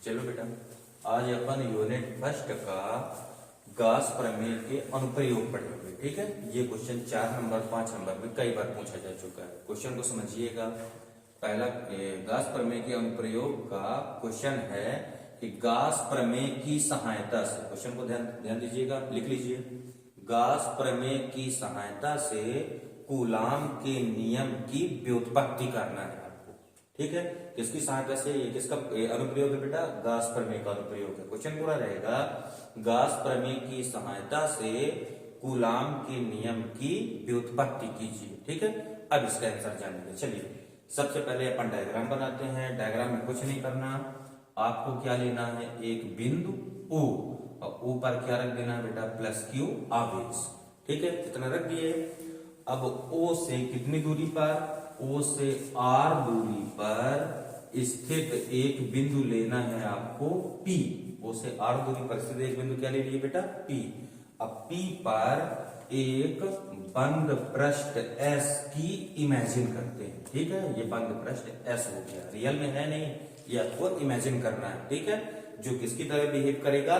चलो बेटा, आज अपन यूनिट फर्स्ट का गास प्रमेय के अनुप्रयोग पढ़ेंगे। ठीक है, ये क्वेश्चन 4 नंबर 5 नंबर में कई बार पूछा जा चुका है। क्वेश्चन को समझिएगा। पहला गास प्रमेय के अनुप्रयोग का क्वेश्चन है कि गास प्रमेय की सहायता से, क्वेश्चन को ध्यान दीजिएगा, लिख लीजिए। गास प्रमेय की सहायता से कूलाम के नियम की व्युत्पत्ति करना है आपको। ठीक है, किसकी सहायता से? ये किसका अनुप्रयोग है बेटा? गास प्रमेय का अनुप्रयोग है। क्वेश्चन पूरा रहेगा, गास प्रमेय की सहायता से कूलाम के नियम की व्युत्पत्ति कीजिए। ठीक है, अब इसका आंसर जानेंगे। चलिए, सबसे पहले अपन डायग्राम बनाते हैं। डायग्राम में कुछ नहीं करना, आपको क्या लेना है? एक बिंदु O और O पर क्या रख देना है बेटा? प्लस Q आवेश। ठीक है, कितना रख दिए? अब O से कितनी दूरी पर? O से R दूरी पर स्थित एक बिंदु लेना है आपको P। O से R दूरी पर स्थित एक बिंदु क्या ले लिए बेटा? P। अब P पर एक बंद पृष्ठ S की इमेजिन करते हैं। ठीक है, ये बंद पृष्ठ S हो गया, रियल में है नहीं, ये आपको इमेजिन करना है। ठीक है, जो किसकी तरह बिहेव करेगा?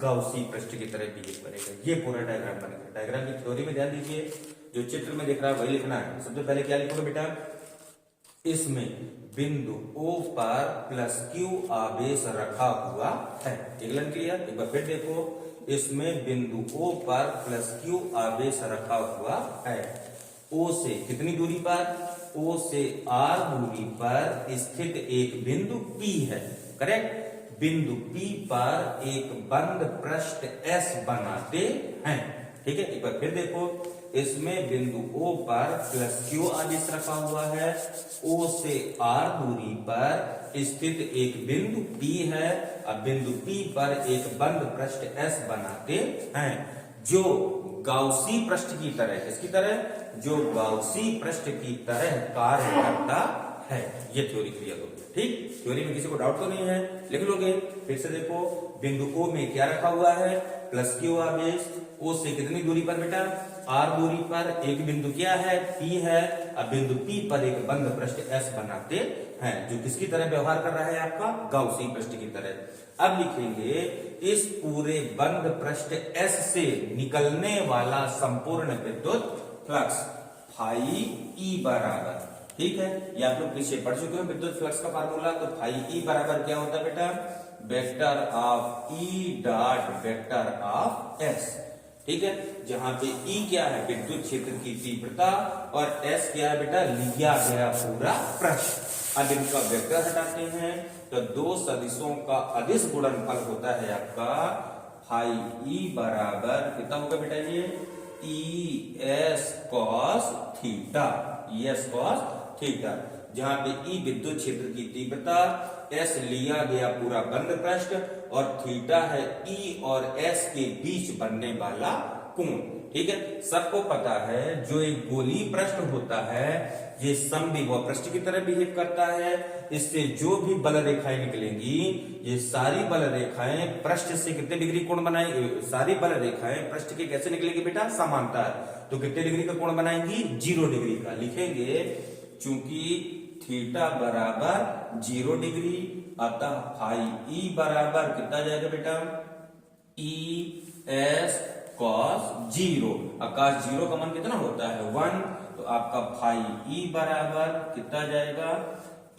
गाउसी पृष्ठ की तरह बिहेव करेगा। ये पूरा डायग्राम बनेगा। डायग्राम की थ्योरी में ध्यान दीजिए, जो चित्र में दिख रहा है वही लिखना है। सबसे पहले क्या लिखोगे बेटा? इसमें बिंदु O पर प्लस Q आवेश रखा हुआ है। एक क्लियर? एक बार फिर देखो, इसमें बिंदु O पर प्लस Q आवेश रखा हुआ है। O से कितनी दूरी पर? O से R दूरी पर स्थित एक बिंदु P है। करेक्ट? बिंदु P पर एक बंद पृष्ठ S बनाते हैं। ठीक है, एक बार फिर देखो, इसमें बिंदु O पर प्लस Q आवेश रखा हुआ है। O से R दूरी पर स्थित एक बिंदु P है। अब बिंदु P पर एक बंद पृष्ठ S बनाते हैं, जो गाउसी पृष्ठ की तरह, किसकी तरह? जो गाउसी पृष्ठ की तरह कार्य करता है। ये थ्योरी क्लियर हो गई। ठीक, थ्योरी में किसी को डाउट तो नहीं है? लिख लोगे। फिर से देखो, बिंदु O में क्या रखा हुआ है? प्लस Q आवेश। O से कितनी दूरी पर बेटा? R दूरी पर एक बिंदु क्या है? P है। अब बिंदु P पर एक बंद पृष्ठ S बनाते हैं, जो किसकी तरह व्यवहार कर रहा है? आपका गाउसी पृष्ठ की तरह। अब लिखेंगे, इस पूरे बंद पृष्ठ S से निकलने वाला संपूर्ण विद्युत फ्लक्स फाई E बराबर। ठीक है, ये आप लोग पीछे पढ़ चुके हो विद्युत फ्लक्स का फार्मूला। तो फाई E बराबर क्या होता है बेटा? Vector of E dot vector of S। ठीक है, जहां पे E क्या है? विद्युत क्षेत्र की तीव्रता, और S क्या है बेटा? लिया गया पूरा पृष्ठ। अब इनका वेक्टर हटाते हैं तो दो सदिशों का अदिश गुणनफल होता है आपका फाई E बराबर कितना होगा बेटा? ये E S cos theta, E S cos theta, जहां पे E विद्युत क्षेत्र की तीव्रता, S लिया गया पूरा बंद पृष्ठ, और थीटा है E और S के बीच बनने वाला कोण। ठीक है, सबको पता है जो एक गोलीय पृष्ठ होता है ये समविभव पृष्ठ की तरह बिहेव करता है। इससे जो भी बल रेखाएं निकलेंगी, ये सारी बल रेखाएं पृष्ठ से कितने डिग्री कोण बनाएंगी? सारी बल रेखाएं पृष्ठ के कैसे निकलेंगी बेटा? समांतर। तो कितने डिग्री का कोण बनाएंगी? 0 डिग्री का। लिखेंगे, चूंकि थीटा बराबर 0 डिग्री, अतः फाई E बराबर कितना जाएगा बेटा? E S cos 0। आकाश 0 का मान कितना होता है? 1। तो आपका फाई E बराबर कितना जाएगा?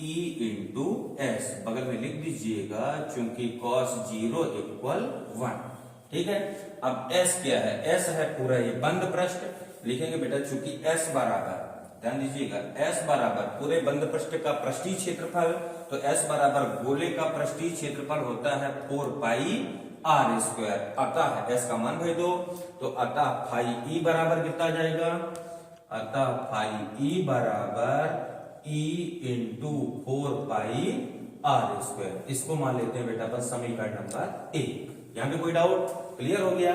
E into S। बगल में लिख दीजिएगा, चूंकि cos 0 इक्वल 1। ठीक है, अब S क्या है? S है पूरा ये बंद पृष्ठ। लिखेंगे बेटा, चूंकि S बराबर, ध्यान दीजिएगा, S बराबर पूरे बंद पृष्ठ का पृष्ठीय क्षेत्रफल, तो S बराबर गोले का पृष्ठीय क्षेत्रफल होता है 4 पाई R स्क्वायर। अतः S का मान भेज दो, तो अतः फाई E बराबर कितना जाएगा? अतः फाई E बराबर E इंटू 4 पाई R स्क्वायर। इसको मान लेते हैं बेटा बस समीकरण नंबर 1। यहाँ पे कोई डाउट? क्लियर हो गया।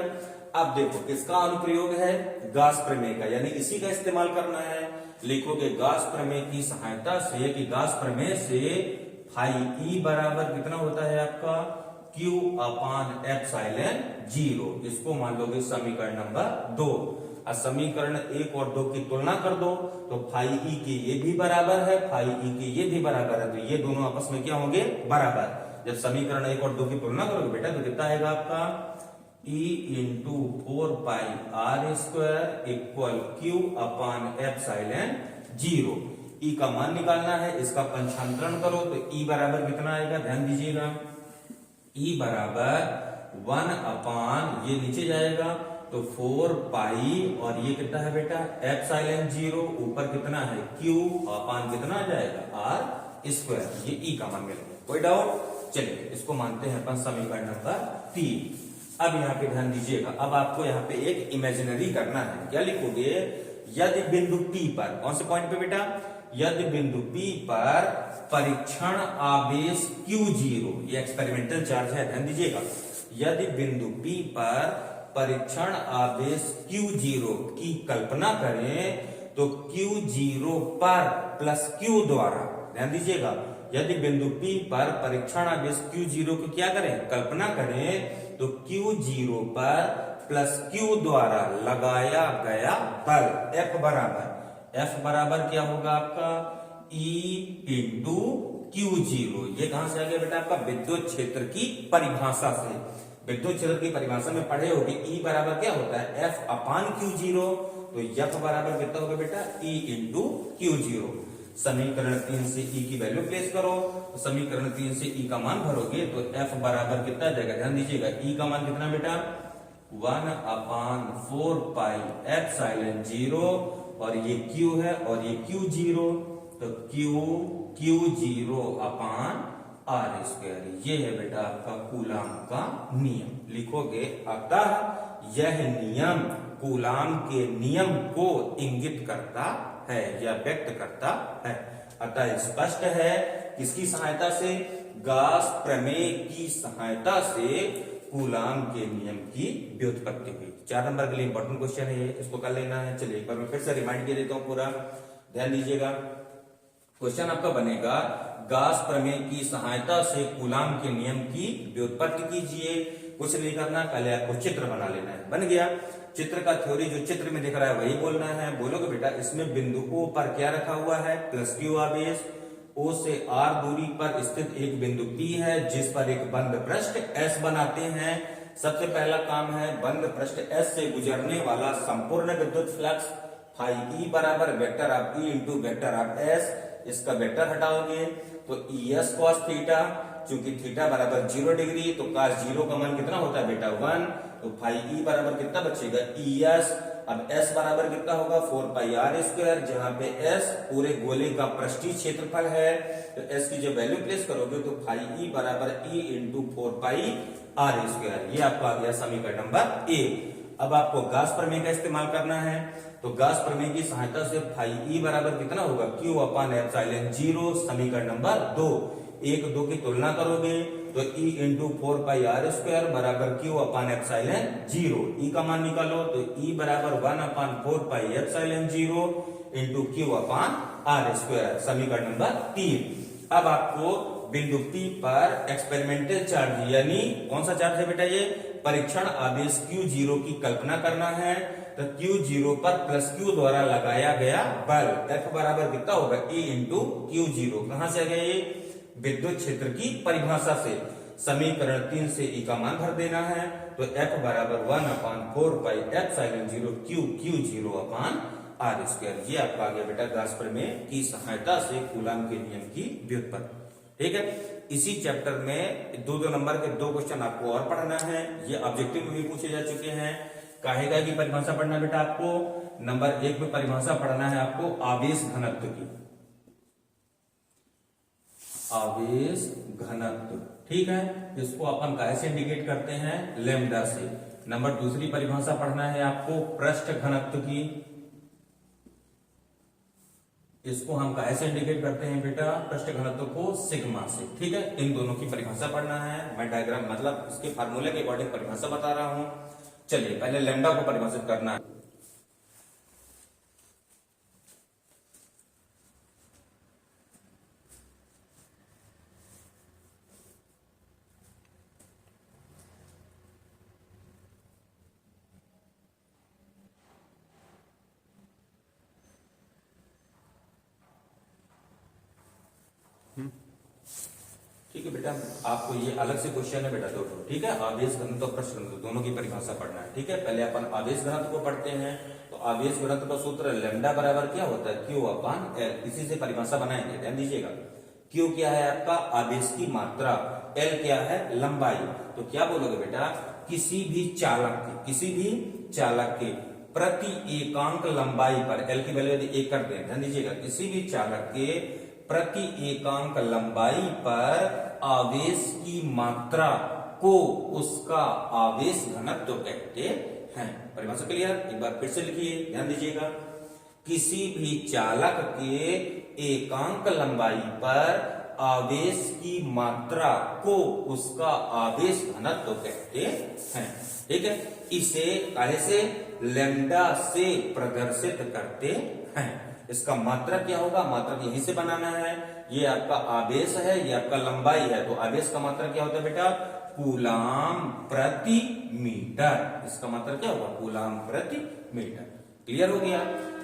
अब देखो, किसका अनुप्रयोग है? गास प्रमेय का, यानी इसी का इस्तेमाल करना है। लिखोगे गास प्रमेय की सहायता से, कि गास प्रमेय से फाई E बराबर कितना होता है आपका? Q अपान एप्सिलॉन 0। इसको मान लोगे समीकरण नंबर 2। अब समीकरण 1 और 2 की तुलना कर दो, तो फाई E के ये भी बराबर है, फाई E के ये भी बराबर है, तो ये दोनों आपस में क्या होंगे? बराबर। जब समीकरण 1 और 2 की तुलना करोगे बेटा तो कितना आएगा आपका E into 4πr² equal Q अपान एप्सिलॉन 0। E का मान निकालना है, इसका पंचांतरण करो तो E बराबर कितना आएगा, ध्यान दीजिएगा। E बराबर 1 अपान ये नीचे जाएगा तो 4 पाई और ये कितना है बेटा एप्सिलॉन 0, ऊपर कितना है Q अपान कितना आ जाएगा r²। ये E का मान मिलेगा। कोई डाउट? चलिए इसको मानते हैं अपन समीकरण नंबर 3। अब यहाँ पे ध्यान दीजिएगा, अब आपको यहाँ पे एक इमेजिनरी करना है। क्या लिखोगे, यदि बिंदु P पर, कौन से पॉइंट पे बेटा, यदि बिंदु P पर परीक्षण आवेश Q0, ये एक्सपेरिमेंटल चार्ज है, ध्यान दीजिएगा। यदि बिंदु P पर परीक्षण आवेश Q0 की कल्पना करें तो Q0 पर प्लस Q द्वारा, ध्यान दीजिएगा, यदि बिंदु P पर परीक्षण आवेश Q0 को क्या करें, कल्पना करें तो Q0 पर प्लस Q द्वारा लगाया गया बल F बराबर क्या होगा आपका E इंटू Q0। ये कहां से आ गया बेटा, आपका विद्युत क्षेत्र की परिभाषा से। विद्युत क्षेत्र की परिभाषा में पढ़े होगे E बराबर क्या होता है F अपान Q0, तो F बराबर कितना होगा बेटा E इंटू Q0। समीकरण 3 से E की वैल्यू प्लेस करो, तो समीकरण 3 से E का मान भरोगे तो F बराबर कितना आ जाएगा, ध्यान दीजिएगा, E का मान कितना बेटा 1 अपान 4 पाई एप्सिलॉन 0 और ये Q है और ये Q0, तो Q0 अपान r²। ये है बेटा आपका कूलाम का नियम। लिखोगे अतः यह नियम कूलाम के नियम को इंगित करता है या व्यक्त करता है। अतः स्पष्ट है किसकी सहायता से, गास प्रमेय की सहायता से कूलाम के नियम की व्युत्पत्ति हुई। 4 नंबर के लिए इंपॉर्टेंट क्वेश्चन है, इसको कर लेना है। चलिए एक बार मैं फिर से रिमाइंड कर देता हूं पूरा, ध्यान दीजिएगा। क्वेश्चन आपका बनेगा, गास प्रमेय की सहायता से कूलाम के नियम की व्युत्पत्ति कीजिए। कुछ नहीं करना, पहले आपको चित्र बना लेना है। बन गया चित्र का थ्योरी, जो चित्र में दिख रहा है वही बोलना है। बोलोगे बेटा इसमें बिंदु O पर क्या रखा हुआ है, प्लस Q आवेश। O से R दूरी पर स्थित एक बिंदु P है जिस पर एक बंद पृष्ठ S बनाते हैं। सबसे पहला काम है बंद पृष्ठ S से गुजरने वाला संपूर्ण विद्युत फ्लक्स फाई E बराबर vector of E into vector of S। इसका वेक्टर हटाओगे तो ES cos थीटा, चूंकि थीटा बराबर 0 डिग्री तो cos 0 का मान कितना होता है बेटा 1, तो फाई E बराबर कितना बचेगा ES। अब S बराबर कितना होगा 4 पाई r², जहां पे S पूरे गोले का पृष्ठीय क्षेत्रफल है, तो S की जो वैल्यू प्लेस करोगे तो फाई E बराबर E इंटू 4 पाई r²। ये आपको आ गया समीकरण नंबर 1। अब आपको गास प्रमेय का इस्तेमाल करना है, तो गास प्रमेय की सहायता से फाई E बराबर कितना होगा Q अपान एप्सिलॉन 0। समीकरण नंबर 2, 1 2 की तुलना करोगे तो E इंटू 4 पाई r² बराबर Q अपान एप्सिलॉन 0। E का मान निकालो तो E बराबर 1 अपान 4 पाई एप्सिलॉन 0 इंटू Q अपान r²। समीकरण नंबर 3। अब आपको बिंदु P पर एक्सपेरिमेंटल चार्ज यानी कौन सा चार्ज है बेटा, ये परीक्षण आवेश Q0 की कल्पना करना है। तो Q0 पर प्लस Q द्वारा लगाया गया बल F बराबर कितना होगा E इंटू Q0। कहां से आ गया ये, विद्युत क्षेत्र की परिभाषा से। समीकरण 3 से E का मान भर देना है, तो F बराबर 1 अपान 4 पाई एप्सिलॉन 0 Q0 अपान r²। ये आपका आ गया बेटा गास प्रमेय की सहायता से कूलाम के नियम की व्युत्पत्ति। ठीक है, इसी चैप्टर में 2 नंबर के 2 क्वेश्चन आपको और पढ़ना है। ये ऑब्जेक्टिव में भी पूछे जा चुके हैं। काहेगा की परिभाषा पढ़ना बेटा आपको, नंबर 1 में परिभाषा पढ़ना है आपको आवेश घनत्व की, आवेश घनत्व। ठीक है, इसको अपन कैसे इंडिकेट करते हैं, लैम्डा से। नंबर 2 परिभाषा पढ़ना है आपको पृष्ठ घनत्व की, इसको हम कैसे इंडिकेट करते हैं बेटा, पृष्ठ घनत्व को सिग्मा से। ठीक है, इन दोनों की परिभाषा पढ़ना है। मैं डायग्राम मतलब इसके फार्मूले के अकॉर्डिंग परिभाषा बता रहा हूं। चलिए पहले लैम्डा को परिभाषित करना है। ठीक है बेटा, आपको ये अलग से क्वेश्चन है बेटा दो, ठीक है। आवेश घनत्व और पृष्ठ घनत्व दोनों की परिभाषा पढ़ना है, ठीक है। पहले अपन आवेश घनत्व को पढ़ते हैं। तो आवेश घनत्व का सूत्र लैम्डा बराबर क्या होता है, क्यू अपॉन एल। इसी से परिभाषा बनाएंगे, ध्यान दीजिएगा। क्यू क्या है आपका आवेश की मात्रा, एल क्या है लंबाई। तो क्या बोलोगे बेटा, किसी भी चालक के प्रति एकांक लंबाई पर, एल की वैल्यू यदि 1 कर दें, ध्यान दीजिएगा, किसी भी चालक के प्रति एकांक लंबाई पर आवेश की मात्रा को उसका आवेश घनत्व कहते हैं। परिभाषा क्लियर, एक बार फिर से लिखिए, ध्यान दीजिएगा। किसी भी चालक के एकांक लंबाई पर आवेश की मात्रा को उसका आवेश घनत्व कहते हैं, ठीक है। इसे काहे से, लैम्डा से प्रदर्शित करते हैं। इसका मात्रा क्या होगा, मात्रा यहीं से बनाना है। ये आपका आवेश है, ये आपका लंबाई है, तो आवेश का मात्रा क्या होता है बेटा, कूलाम प्रति मीटर। इसका मात्रा क्या होगा, कूलाम प्रति मीटर। क्लियर हो गया।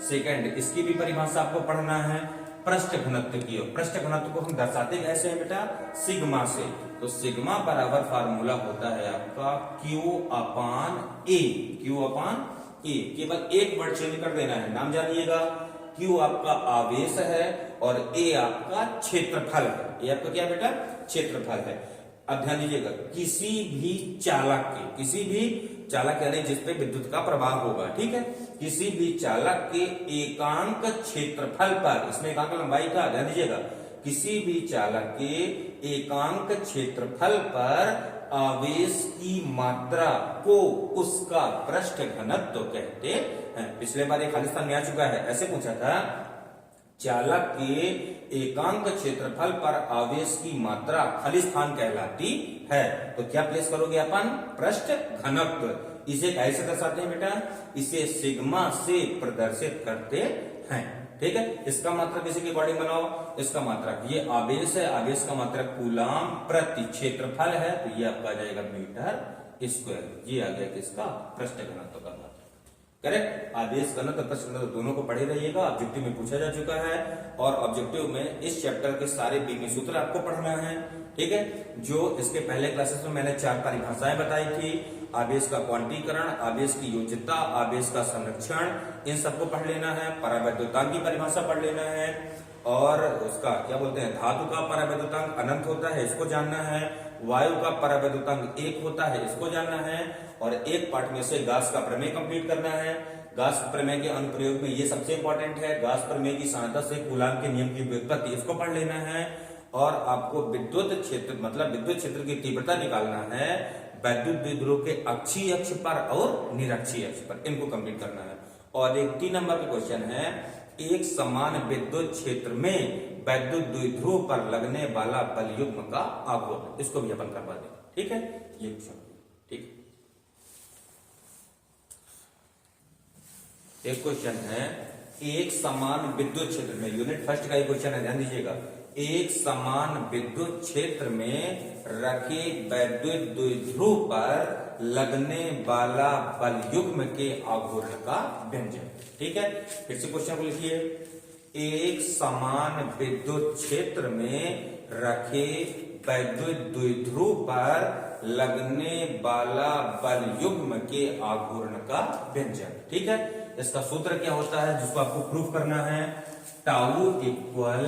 सेकंड, इसकी भी परिभाषा आपको पढ़ना है, पृष्ठ घनत्व की। पृष्ठ घनत्व को हम दर्शाते कैसे हैं बेटा, सिग्मा से। तो सिग्मा बराबर फार्मूला होता है आपका Q upon A। Q upon A, केवल एक वर्ड चेंज कर देना है, नाम जानिएगा। Q आपका आवेश है और A आपका क्षेत्रफल है। ये आपका क्या बेटा, क्षेत्रफल है। अब ध्यान दीजिएगा, किसी भी चालक यानी जिसपे विद्युत का प्रवाह होगा, ठीक है, किसी भी चालक के एकांक क्षेत्रफल पर, इसमें एकांक लंबाई का ध्यान दीजिएगा, किसी भी चालक के एकांक क्षेत्रफल पर आवेश की मात्रा को उसका पृष्ठ घनत्व कहते हैं। पिछले बार एक खाली स्थान में आ चुका है, ऐसे पूछा था, चालक के एकांक क्षेत्रफल पर आवेश की मात्रा खाली स्थान कहलाती है। तो क्या प्लेस करोगे अपन, पृष्ठ घनत्व। इसे कैसे दर्शाते हैं बेटा, इसे सिग्मा से प्रदर्शित करते हैं, ठीक है। इसका मात्रा किसी के अकॉर्डिंग बनाओ, इसका मात्रा, ये आवेश है, आवेश का मात्रा कूलाम प्रति क्षेत्रफल है, तो ये आपका आ जाएगा मीटर स्क्वायर। ये आ गया किसका, पृष्ठ घनत्व का मात्रा। करेक्ट। आवेश घनत्व और पृष्ठ घनत्व दोनों को पढ़े रहिएगा, ऑब्जेक्टिव में पूछा जा चुका है। और ऑब्जेक्टिव में इस चैप्टर के सारे बीमी सूत्र आपको पढ़ना है, ठीक है। जो इसके पहले क्लासेस में मैंने 4 परिभाषाएं बताई थी, आवेश का क्वांटीकरण, आवेश की योज्यता, आवेश का संरक्षण, इन सबको पढ़ लेना है। परावैद्युतांक की परिभाषा पढ़ लेना है, और उसका क्या बोलते हैं, धातु का परावैद्युतांक अनंत होता है, इसको जानना है। वायु का परावैद्युतांक 1 होता है, इसको जानना है। और एक पार्ट में से गास का प्रमेय कंप्लीट करना है। गास प्रमेय के अनुप्रयोग में ये सबसे इंपॉर्टेंट है, गास प्रमेय की सहायता से कूलाम के नियम की व्युत्पत्ति, इसको पढ़ लेना है। और आपको विद्युत क्षेत्र, मतलब विद्युत क्षेत्र की तीव्रता निकालना है, वैद्युत द्विध्रुव के अक्षीय अक्ष पर और निरक्षीय अक्ष पर, इनको कंप्लीट करना है। और एक 3 नंबर का क्वेश्चन है, एक समान विद्युत क्षेत्र में वैद्युत द्विध्रुव पर लगने वाला बल युग्म का आघूर्ण, इसको भी अपन करवा दें, ठीक है। ये क्वेश्चन, ठीक। एक क्वेश्चन है, एक समान विद्युत क्षेत्र में, यूनिट फर्स्ट का ही क्वेश्चन है, ध्यान दीजिएगा। एक समान विद्युत क्षेत्र में रखे वैद्युत द्विध्रुव पर लगने वाला बल युग्म के आघूर्ण का व्यंजन, ठीक है। फिर से क्वेश्चन को लिखिए, एक समान विद्युत क्षेत्र में रखे वैद्युत द्विध्रुव पर लगने वाला बल युग्म के आघूर्ण का व्यंजन, ठीक है। इसका सूत्र क्या होता है, जिसको आपको प्रूफ करना है, tau equal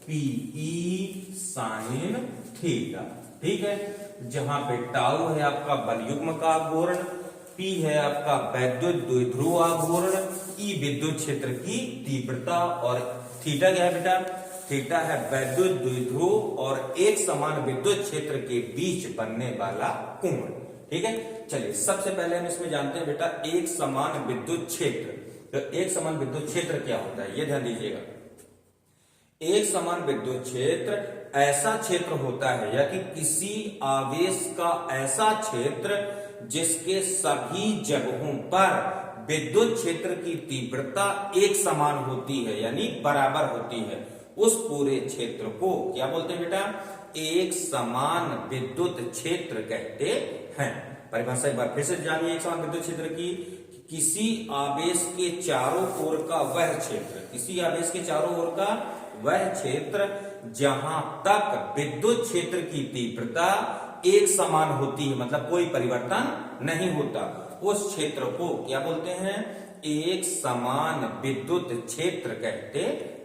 pi sine theta, ठीक है। जहां पे टाउ है आपका बल युग्म का आघूर्ण, पी है आपका वैद्युत द्विध्रुव आघूर्ण, ई विद्युत क्षेत्र की तीव्रता, और थीटा क्या है बेटा, थीटा है वैद्युत द्विध्रुव और एक समान विद्युत क्षेत्र के बीच बनने वाला कोण, ठीक है। चलिए सबसे पहले हम इसमें जानते हैं बेटा एक समान विद्युत क्षेत्र। तो एक समान विद्युत क्षेत्र क्या होता है, ये ध्यान दीजिएगा। एक समान विद्युत क्षेत्र ऐसा क्षेत्र होता है, या कि किसी आवेश का ऐसा क्षेत्र जिसके सभी जगहों पर विद्युत क्षेत्र की तीव्रता एक समान होती है, यानी बराबर होती है, उस पूरे क्षेत्र को क्या बोलते हैं बेटा, एक समान विद्युत क्षेत्र कहते हैं। परिभाषा एक बार फिर से जानिए, एक समान विद्युत क्षेत्र की, किसी आवेश के चारों ओर का वह क्षेत्र, किसी आवेश के चारों ओर का वह क्षेत्र जहां तक विद्युत क्षेत्र की तीव्रता एक समान होती है, मतलब कोई परिवर्तन नहीं होता, उस क्षेत्र को क्या बोलते हैं? एक समान विद्युत क्षेत्र कहते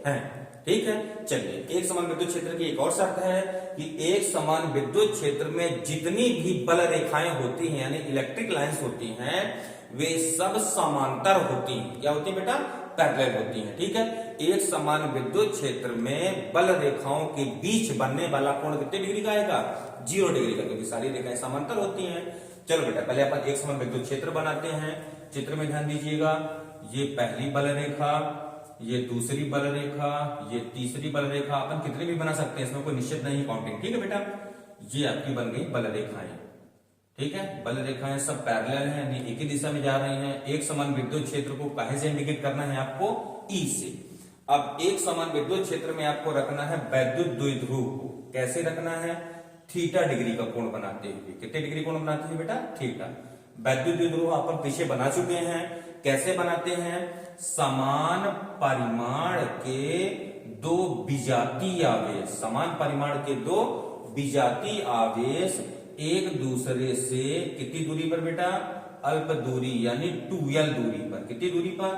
हैं। ठीक है, चलिए एक समान विद्युत क्षेत्र की एक और शर्त है कि एक समान विद्युत क्षेत्र में जितनी भी बल रेखाएं होती हैं, यानी इलेक्ट्रिक लाइंस होती हैं, वे सब समांतर होती हैं। क्या होती है बेटा? पैरेलल होती हैं। ठीक है, एक समान विद्युत क्षेत्र में बल रेखाओं के बीच बनने वाला कोण कितने डिग्री का आएगा? 0 डिग्री का, क्योंकि सारी रेखाएं समांतर होती हैं। चलो बेटा, पहले अपन एक समान विद्युत क्षेत्र बनाते हैं। चित्र में ध्यान दीजिएगा, ये पहली बल रेखा, ये दूसरी बल रेखा, ये तीसरी बल रेखा। अपन कितनी भी बना सकते हैं, इसमें कोई निश्चित नहीं काउंटिंग। ठीक है बेटा, ये आपकी बन गई बल रेखाएं। ठीक है, बल रेखाएं सब पैरेलल हैं, यानी एक ही दिशा में जा रही हैं। एक समान विद्युत क्षेत्र को काहे से इंडिकेट करना है आपको? ई से। अब एक समान विद्युत क्षेत्र में आपको रखना है वैद्युत द्विध्रुव को। कैसे रखना है? थीटा डिग्री का कोण बनाते हुए। कितने डिग्री कोण बनाते हैं बेटा? थीटा। वैद्युत द्विध्रुव अपन पीछे बना चुके हैं। कैसे बनाते हैं? समान परिमाण के दो विजातीय आवेश, समान परिमाण के दो विजातीय आवेश एक दूसरे से कितनी दूरी पर बेटा? अल्प दूरी, यानी 2l दूरी पर। कितनी दूरी पर?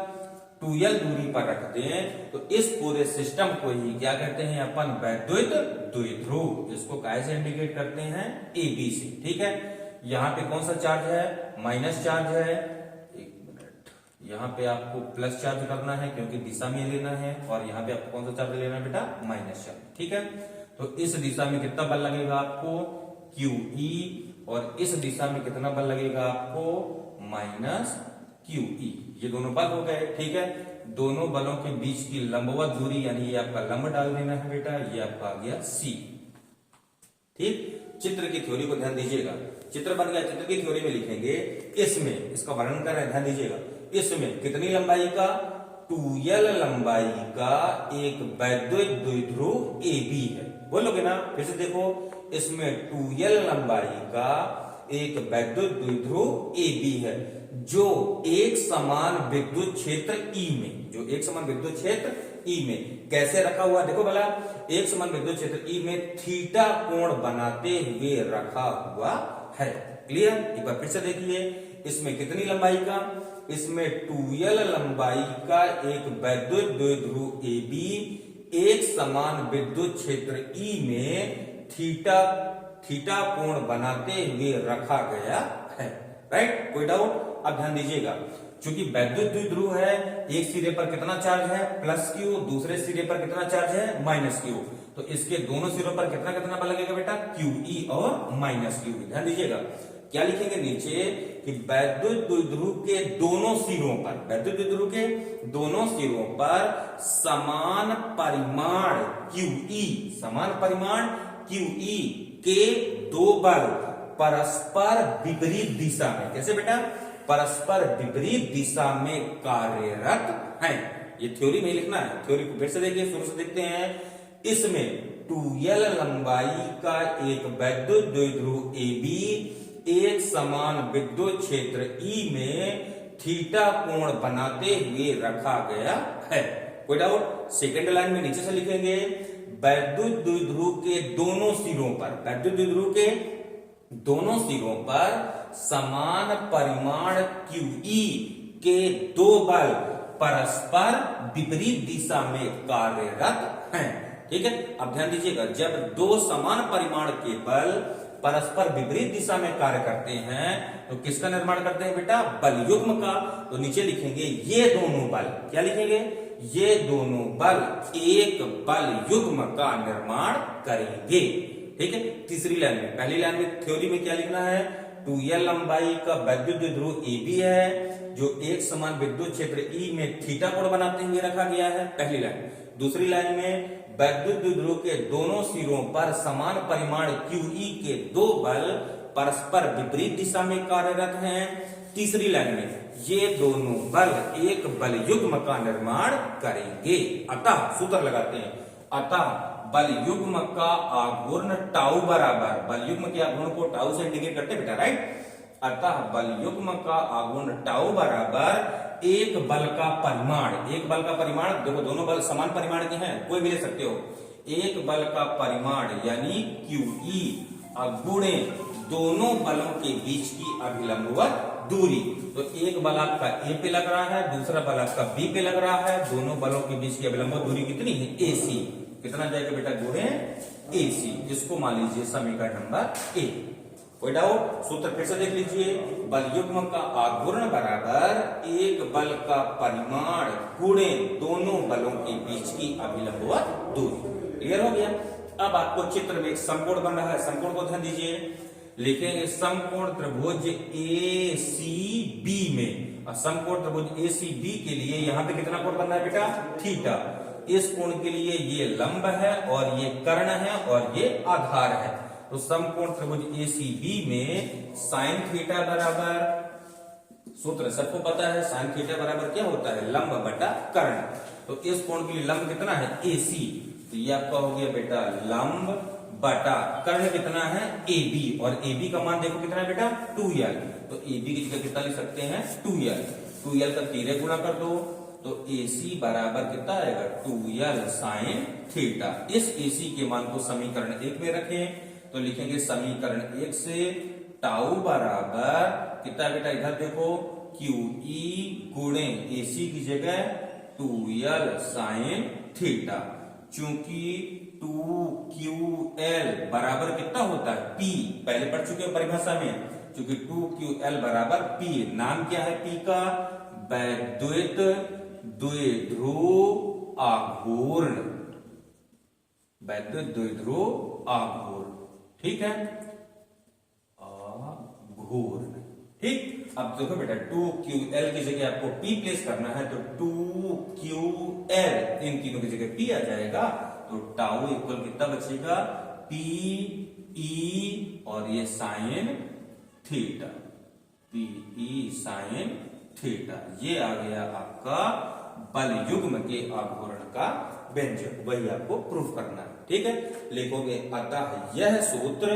2l दूरी पर रखते हैं। तो इस पूरे सिस्टम को ही क्या कहते हैं अपन? वैद्युत द्विध्रुव। इसको कैसे इंडिकेट करते हैं? AB से। ठीक है, यहां पे कौन सा चार्ज है? माइनस चार्ज है। एक मिनट, यहां पे आपको प्लस चार्ज करना है क्योंकि दिशा में लेना है, और यहां पे आपको कौन सा चार्ज लेना है बेटा? Minus charge. ठीक है, तो इस दिशा में कितना बल लगेगा आपको? QE, और इस दिशा में कितना बल लगेगा आपको? Minus QE। ये दोनों बल हो गए। ठीक है, दोनों बलों के बीच की लंबवत दूरी, यानी ये आपका लंब डाल देना है बेटा, ये आपका आ गया C। ठीक, चित्र की थ्योरी को ध्यान दीजिएगा। चित्र बन गया, चित्र की थ्योरी में लिखेंगे, इसमें इसका वर्णन कर रहे हैं, ध्यान दीजिएगा। इसमें कितनी लंबाई का? 2l लंबाई का एक वैद्युत द्विध्रुव AB है। बोलोगे ना? फिर से देखो, इसमें 2l लंबाई का एक वैद्युत द्विध्रुव AB है, जो एक समान विद्युत क्षेत्र E में, जो एक समान विद्युत क्षेत्र E में कैसे रखा हुआ? देखो भला, एक समान विद्युत क्षेत्र E में थीटा कोण बनाते हुए रखा हुआ है। क्लियर? एक बार फिर से देखिए, इसमें कितनी लंबाई का? इसमें 2l लंबाई का एक वैद्युत द्विध्रुव AB एक समान विद्युत क्षेत्र E में थीटा कोण बनाते हुए रखा गया है। राइट? कोई डाउट? अब ध्यान दीजिएगा, चूंकि वैद्युत द्विध्रुव है, एक सिरे पर कितना चार्ज है? प्लस Q, दूसरे सिरे पर कितना चार्ज है? Minus Q। तो इसके दोनों सिरों पर कितना कितना बल लगेगा बेटा? QE और माइनस QE। ध्यान दीजिएगा, क्या लिखेंगे नीचे कि वैद्युत द्विध्रुव के दोनों सिरों पर, वैद्युत द्विध्रुव के दोनों सिरों पर समान परिमाण QE, समान परिमाण QE के दो बल परस्पर विपरीत दिशा में, कैसे बेटा? परस्पर विपरीत दिशा में कार्यरत हैं। ये थ्योरी में लिखना है। थ्योरी को फिर से देखिए, शुरू से देखते हैं। इसमें 2l लंबाई का एक वैद्युत द्विध्रुव AB एक समान विद्युत क्षेत्र E में थीटा कोण बनाते हुए रखा गया है। कोई डाउट? सेकेंड लाइन में नीचे से लिखेंगे, वैद्युत द्विध्रुव के दोनों सिरों पर, वैद्युत द्विध्रुव के दोनों सिरों पर समान परिमाण QE के दो बल परस्पर विपरीत दिशा में कार्यरत हैं। ठीक है, अब ध्यान दीजिएगा, जब दो समान परिमाण के बल परस्पर विपरीत दिशा में कार्य करते हैं तो किसका निर्माण करते हैं बेटा? बल युग्म का। तो नीचे लिखेंगे ये दोनों बल, क्या लिखेंगे? ये दोनों बल एक बल युग्म का निर्माण करेंगे। ठीक है, तीसरी लाइन में, पहली लाइन में थ्योरी में क्या लिखना है? 2l लंबाई का वैद्युत द्विध्रुव AB है, जो एक समान विद्युत क्षेत्र E में थीटा कोण बनाते हुए रखा गया है। पहली लाइन। दूसरी लाइन में, वैद्युत द्विध्रुव के दोनों सिरों पर समान परिमाण QE के दो बल परस्पर विपरीत दिशा में कार्यरत हैं। तीसरी लाइन में, ये दोनों बल एक बल युग्म का निर्माण करेंगे। अतः सूत्र लगाते हैं, अतः बल युग्म का आघूर्ण टाउ बराबर, बल युग्म के आघूर्ण को टाउ से इंडिकेट करते हैं बेटा, राइट? अतः बल युग्म का आघूर्ण टाउ बराबर एक बल का परिमाण, एक बल का परिमाण, देखो दोनों बल समान परिमाण के हैं, कोई भी ले सकते हो। एक बल का परिमाण यानी QE गुणे दोनों बलों के बीच की अभिलंबवत दूरी। तो एक बल आपका ए पे लग रहा है, दूसरा बल आपका बी पे लग रहा है, दोनों बलों के बीच की अभिलंबवत दूरी कितनी है? AC। कितना जाएगा बेटा? गुणे AC। इसको मान लीजिए समीकरण नंबर 1। कोई डाउट? सूत्र फिर से देख लीजिए। बल युग्म का आघूर्ण बराबर एक बल का परिमाण गुणे दोनों बलों के बीच की अभिलंबवत दूरी। क्लियर हो गया? अब आपको चित्र में एक समकोण बन रहा है, समकोण को ध्यान दीजिए। लिखेंगे समकोण त्रिभुज ACB में, और समकोण त्रिभुज ACB के लिए यहां पे कितना कोण बनना है बेटा? थीटा। इस कोण के लिए ये लंब है और ये कर्ण है और ये आधार है। तो समकोण त्रिभुज ACB में साइन थीटा बराबर, सूत्र सबको पता है, साइन थीटा बराबर क्या होता है? लंब बटा कर्ण। तो इस कोण के लिए लंब कितना है? AC। तो ये आपका हो गया बेटा लंब बटा कर्ण कितना है? AB। और AB का मान देखो कितना है बेटा? 2L। तो AB की जगह कितना लिख सकते हैं? 2L। 2L का तिरे गुणा कर दो तो AC बराबर कितना आएगा? 2L sine theta. इस AC के मान को समीकरण 1 में रखें तो लिखेंगे समीकरण 1 से टाउ बराबर कितना बेटा? इधर देखो QE गुणे AC की जगह 2L साइन थीटा। चूंकि 2QL बराबर कितना होता है? P। पहले पढ़ चुके हैं परिभाषा में। चूंकि 2QL बराबर P, नाम क्या है P का? वैद्युत द्विध्रुव आघूर्ण। वैद्युत द्विध्रुव आघूर्ण, ठीक है? आघूर्ण, ठीक। अब देखो बेटा 2QL की जगह आपको P प्लेस करना है तो 2QL, इन तीनों की जगह P आ जाएगा। तो टाउ इक्वल कितना बचेगा? PE और ये sine theta, PE sine theta. ये आ गया आपका बल युग्म के आघूर्ण का व्यंजक, वही आपको प्रूफ करना है, ठीक है? लिखोगे अतः यह सूत्र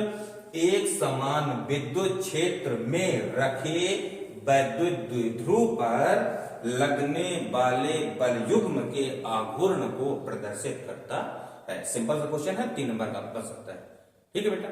एक समान विद्युत क्षेत्र में रखे वैद्युत द्विध्रुव पर लगने वाले बल युग्म के आघूर्ण को प्रदर्शित करता है। सिंपल सा क्वेश्चन है, 3 नंबर का बन सकता है, ठीक है बेटा?